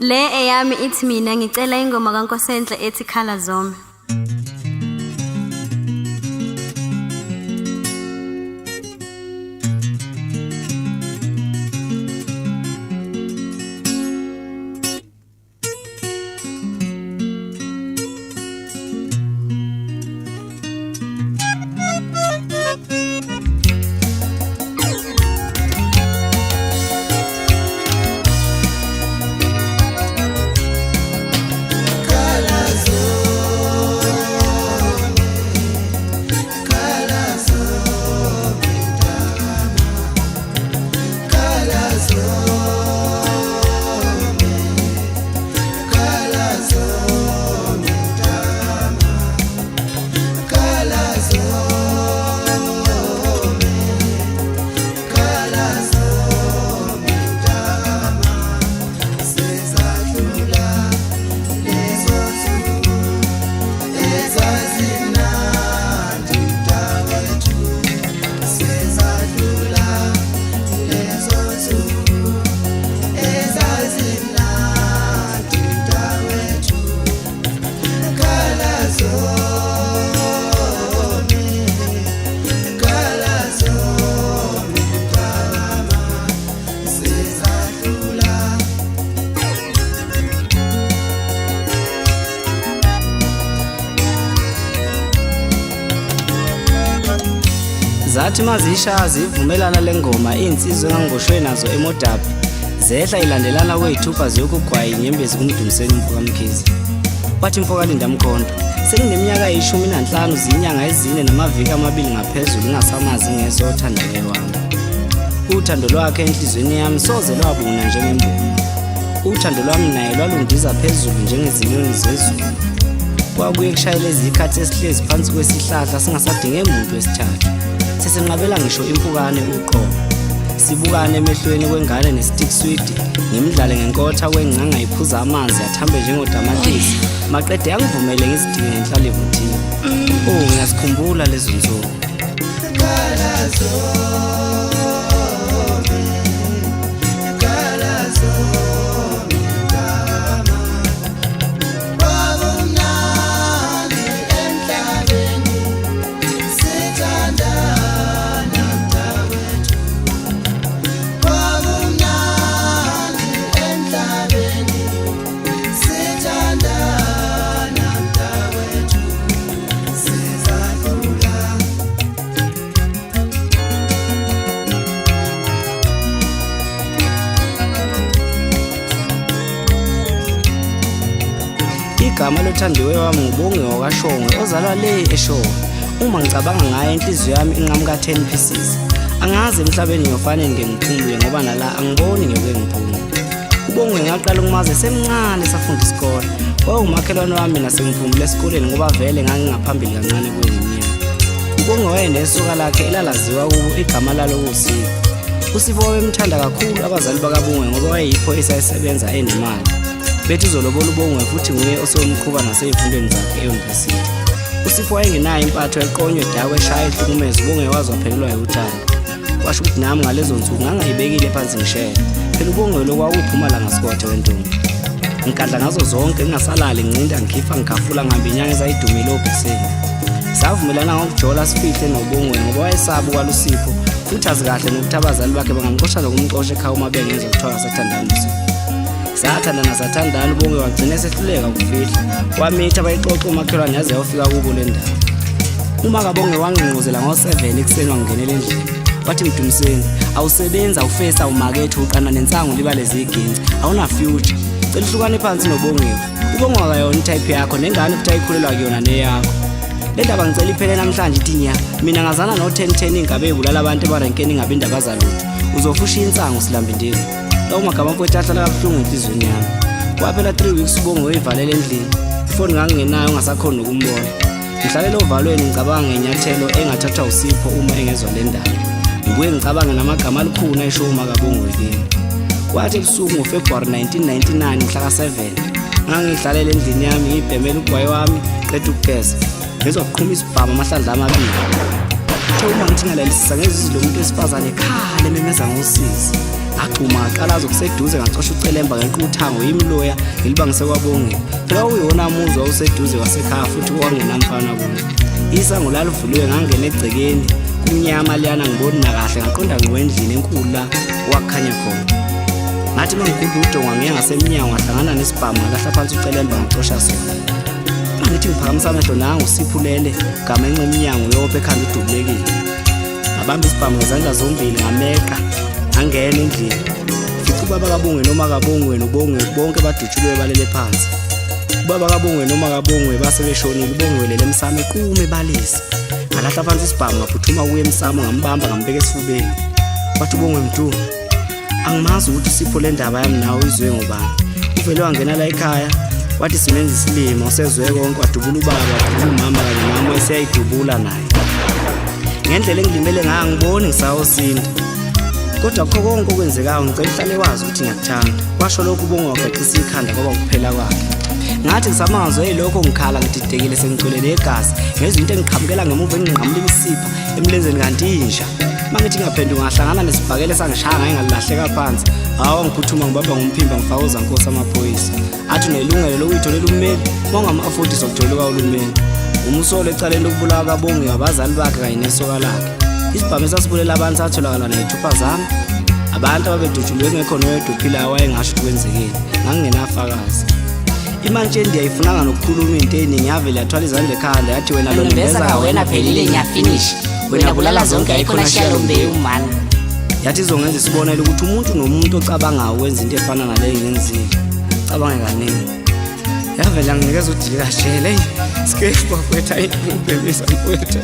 Le eyami ithi mina ngicela ingoma kaNkosenhle ethi Khala Zome. Zathi mazisha zivumelana lengoma insizwe engangoshwe nazo eModabi zehla ilandelana kweyithupha ziyokugwaya inyembezi kumdumiseni Mfoka Mkhize. Wathi Mfoka Linda Mkhonto, sengineminyaka e15 zinyanga ezine namaviki amabili ngaphezulu ngingasamazi ngezothanda wami. Uthando lwakhe enhlizweni yami soze lwabuna njengembuya. Uthando lwami naye lwalundiza phezulu njengezinyoni zezulu. Kwabuye kushayela izikhathi esihlezi phansi kwesihlahla singasadinge umuntu wesithathu. Sesenqabela ngisho impukane uqobo. Sibukane emehlweni kwengane nestick sweet, ngimdlale ngenkotha kwengcanga iphuza amanzi athambe njengodamatisi. Maqede yangivumele ngizidinge ngenhlalo evuthini. Oh, ngiyasikhumbula lezo nsuku. Igama lothandiwe wami ngubonge wakashonge ozalwa le eShowe. Uma ngicabanga ngaye inhliziyo yami inqamuka 10 pieces. Angaze emhlabeni ngiyofanele ngiphumule ngoba nala angiboni ngiyoke ngiphume. Ubonge ngaqala ukumaze semncane safunda isikole. Wawumakhelwane wami nasengiphumule esikoleni ngoba vele ngangingaphambili kancane kweminyaka. Ubonge wayenesuka lakhe elalaziwa kubo igama lalo uSipho. uSipho wayemthanda kakhulu abazali bakaBongwe ngoba wayeyipho esayisebenza enemali. Bethi uzolobola uBongwe futhi nguye osomqhuba naseyifundweni zakhe euniversity. uSipho wayengenayo impatho eqonywe dakwe eshaya ihlukumeza uBongwe wazophelelwa yiuthando. Washo ukuthi nami ngalezo nsuku ngangayibekile phansi ngishela. Phela uBongwe lo kwakuphuma la ngasikothe wentombi. Ngikadla ngazo zonke ngingasalali ngincinda ngikhifa ngigafula ngihamba inyanga ezayidumile obheseni. Savumelana ngokujola sifihle noBongwe ngoba wayesaba kwaluSipho futhi azikahle nokuthi abazali bakhe bangamxosha nokumxosha ekhaya uma bengeza ukuthola sathandana uSipho. Sathandana sathandana uBongwe wagcina esehluleka ukufihla. Wamitha bayixoxa umakhelwane yaze yafika kubo le ndaba. Uma kaBongwe wangingquzela ngo7 ekseni wangingenela endlini. Wathi Mdumiseni, awusebenza ufesa umakethe uqana nensango libale ziginci. Awuna future. Cela uhlukane phansi noBongwe. uBongwe akayona itype yakho nengane futhi ayikhulelwa kuyona neyakho. Le ndaba ngicela iphele namhlanje ithi nya. Mina ngazana no10 ingabe ebulala abantu ebarenkeni ingabe indaba zalutho. Uzofusha insango silamba indini. Lawo magama mfowethu ahlala kabuhlungu enhlizweni yami. Kwaphela 3 weeks uBongwe uyivalele endlini. Ifoni ngangingenayo ngasakhona ukumbona. Ngihlalela ovalweni ngicabanga ngenyathelo engathathwa uSipho uma engezwa le ndaba. Ngibuye ngicabanga namagama alikhuna eShowe kaBongwe yini. Kwathi ebusuku ngoFebruary 1999 mhla ka7 ngangihlalele endlini yami ngibhemela ugwayi wami qeda ukugeza. Ngizoqhuma isibhama amahlandla amabili. Uma ngithingalalisisa ngezizwe lomuntu esifazane ekhale memeza ngosizi. Agcuma aqala azokuseduze ngacosha ucelemba ngequthango yimloya ngilibangise kwaBongwe. Phela uyona muzwa useduze wasekhaya futhi kwangenamfana kulo. Isango laluvuliwe ngangena egcekeni kumnyama liyana ngiboni nakahle ngaqonda ngwendlini enkulu la wakhanya khona. Ngathi mangikudla udonga ngiya ngasemnyango ngahlangana nesibhamu ngahla phansi ucelemba ngacosha sona. Ngithi ngiphakamisa amehlo nangu usiphulele gamenxe emnyango yophe ekhanda udubulekile. Ngabamba isibhamu ngezandla zombili ngameqa ngangena endlini. Fica ubaba kaBongwe noma kaBongwe noBongwe bonke badutshulwe balele phansi. Ubaba kaBongwe noma kaBongwe base beshonile uBongwe lele emsamo equme balisa. Ngalahla phansi isibhamu ngaphuthuma kuye emsamo ngambamba ngambeka esifubeni. Wathi uBongwe Mdu, angimazi ukuthi sipho le ndaba yami nawe izwe ngobani. Uvele wangena la ekhaya wathi simenza isilimo usezwe konke wadubula ubaba wadubula umama kanye nami wayeseyidubula naye. Ngendlela engilimele ngayo ngiboni ngisawosinda. Kodwa kho konke okwenzekayo ngicela uhlale wazi ukuthi ngiyakuthanda. Kwasho lokhu uBongwe wagaxisa ikhanda ngoba kuphela kwakhe. Ngathi ngisamazwe yilokho ngikhala ngididekile sengigcwele igazi ngezinto engiqhamukela ngemuva enginqamula imisipha emlenzeni kanti inja. Mangithi ngaphenduka ngahlangana nesibhakele sangishaya ngingalahleka phansi. Hawo ngiphuthuma ngibaba ngomphimba ngifaka uZankosi amaphoyisa. Athi unelungelo lokuyitholela ummeli mongama-afford zokuthola uhulumeni. Umusolo ecaleni lokubulawa kaBongwe abazali bakhe kanye nesoka lakhe. Isibhamu esasibulela abantu satholakala ney'thupha zami. Abantu ababedutshulwe ngekho noyedwa ophilayo wayengasho ukuthi kwenzekile ngangingenafakazi. Imantshi endiyayifunanga nokukhuluma into eningi yavele yathwala izandla ekhanda yathi wena lo Nembeza wena phelile ngiyafinish. Wena bulala zonke ayikho nashalombewu man. Yathi izongenza isibonelo ukuthi umuntu nomuntu ocabangayo ukwenza into efana naleyo ngenzile. Cabange kaningi. Yavele yanginikeza udili kashele. Skate bafetha into bebisa mfetha.